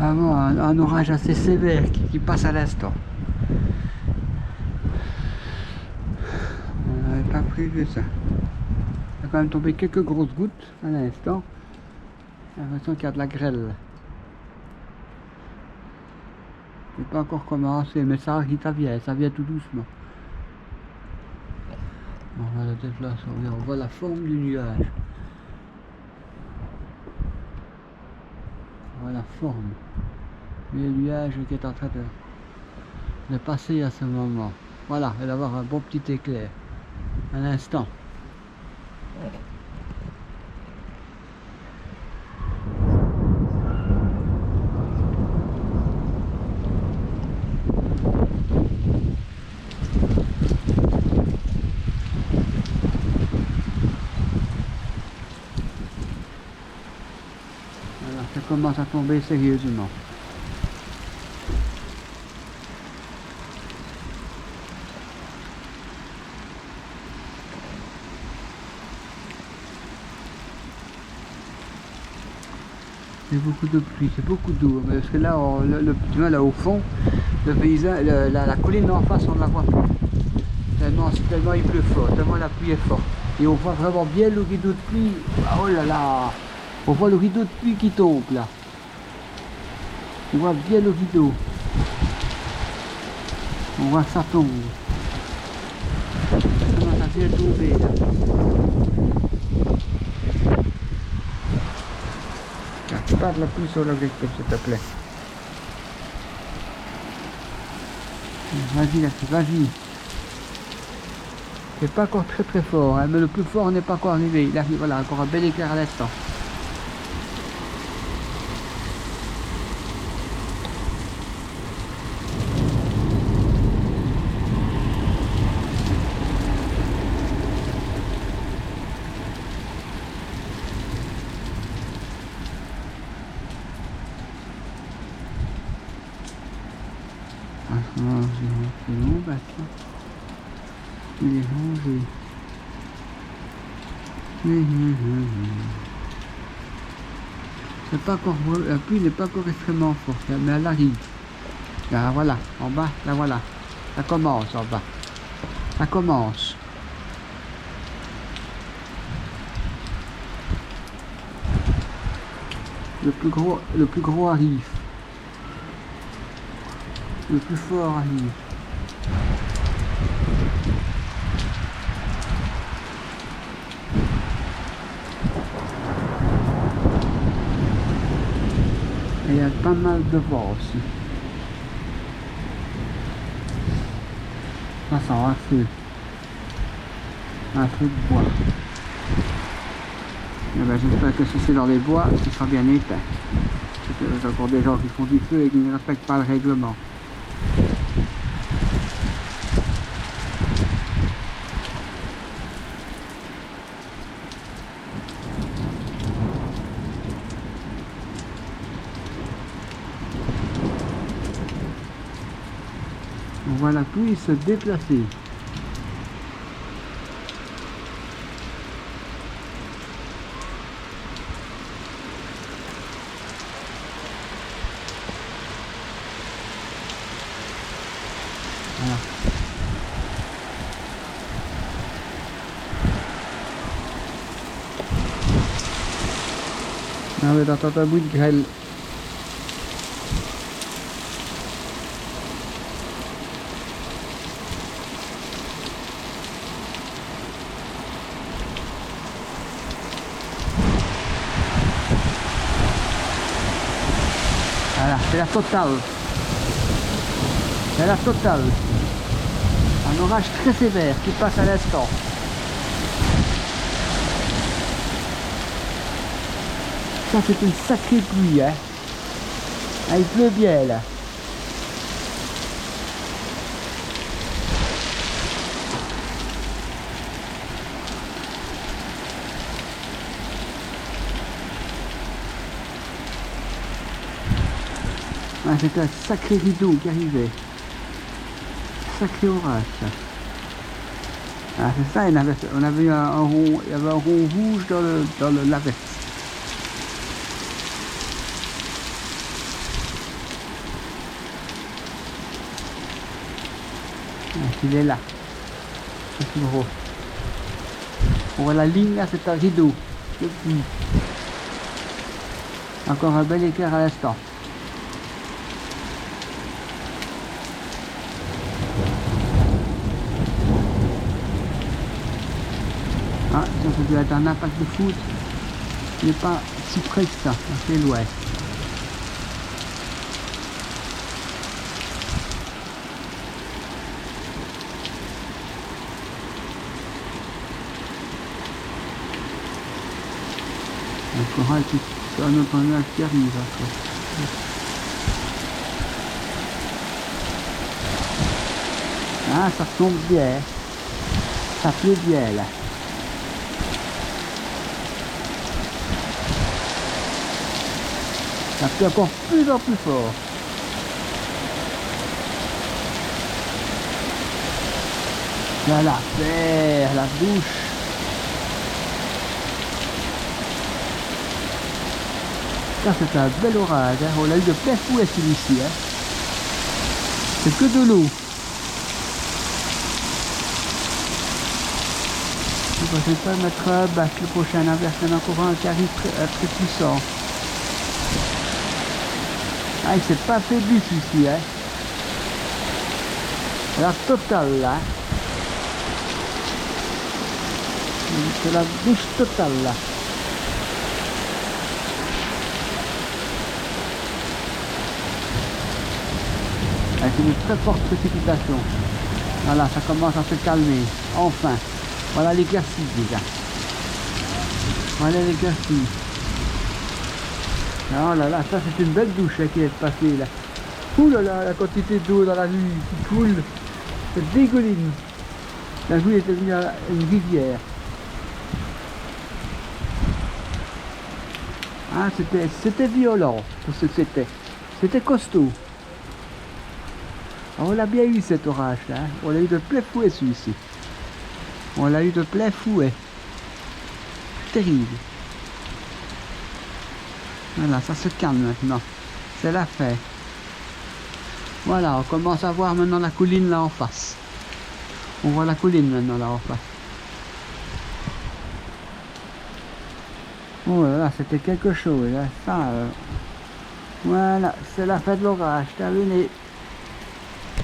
Vraiment un orage assez sévère qui passe à l'instant. On n'avait pas prévu ça. Il a quand même tombé quelques grosses gouttes à l'instant. J'ai l'impression qu'il y a de la grêle. C'est pas encore commencé, mais ça vient tout doucement. On voit la déplacement, on voit la forme du nuage. On voit la forme. Le nuage qui est en train de passer à ce moment. Voilà, il va y avoir un bon petit éclair. À l'instant. Voilà, ça commence à tomber sérieusement. C'est beaucoup de pluie, c'est beaucoup d'eau. Parce que là, tu vois, là au fond, le paysage, la colline en face, on ne la voit plus. Tellement il pleut fort, tellement la pluie est forte. Et on voit vraiment bien le rideau de pluie. Oh là là! On voit le rideau de pluie qui tombe là. On voit bien le rideau. On voit ça tombe. Ça commence à bien tomber là. Pas de la pluie sur l'objectif, s'il te plaît. Vas-y, vas-y. C'est pas encore très fort, hein, mais le plus fort n'est pas encore arrivé. Il arrive, voilà, encore un bel éclair à l'instant. C'est long, bâtiment. Il est rangé. C'est pas encore, la pluie n'est pas encore extrêmement forte, mais elle arrive. Là, voilà, en bas, là voilà. Ça commence en bas. Ça commence. Le plus gros arrive. Le plus fort arrive. Et il y a pas mal de vent aussi. Ça sent un feu. Un feu de bois. Et ben, j'espère que si c'est dans les bois, ce sera bien éteint. Parce qu'il y a encore des gens qui font du feu et qui ne respectent pas le règlement. On voit la pluie se déplacer. Voilà. Ah oui, t'entends un bruit de grêle. Voilà, c'est la totale. C'est la totale. Un orage très sévère qui passe à l'instant. Ça c'est une sacrée pluie, hein. Ah, il pleut bien là. Ah, c'était un sacré rideau qui arrivait. Sacré orage ça. Ah, c'est ça, on avait eu un rond, il y avait un rond rouge dans l'averse. Il est là. C'est tout gros. On voit la ligne là, c'est un rideau. Encore un bel éclair à l'instant. Ah, ça peut être un impact de foot. Il n'est pas si près que ça, c'est loin. Le coral qui a un autre nuage qui arrive. Ah, ça tombe bien. Ça plaît bien là. Ça fait encore plus en plus fort. Voilà, faire la douche. Ça c'est un bel orage, hein. On l'a eu de plein fouet celui-ci. Hein. C'est que de l'eau. Je ne vais pas mettre un bac le prochain inverse, il y en a encore un qui arrive très puissant. Ah, il s'est pas affaibli celui-ci, hein. La totale là. C'est la douche totale là. Avec une très forte précipitation. Voilà, ça commence à se calmer. Enfin. Voilà l'éclaircie déjà. Voilà l'éclaircie. Oh là là, ça c'est une belle douche hein, qui est passée là. Ouh là là, la quantité d'eau dans la nuit qui coule. C'est dégoline. La nuit est devenue une rivière. Ah, c'était violent pour ce que c'était. C'était costaud. On l'a bien eu cet orage là. Hein. On l'a eu de plein fouet celui-ci. On l'a eu de plein fouet. Terrible. Voilà, ça se calme maintenant. C'est la fin. Voilà, on commence à voir maintenant la colline là en face. On voit la colline maintenant là en face. Oh là là, c'était quelque chose. Là. Ça, voilà, c'est la fin de l'orage. Terminé.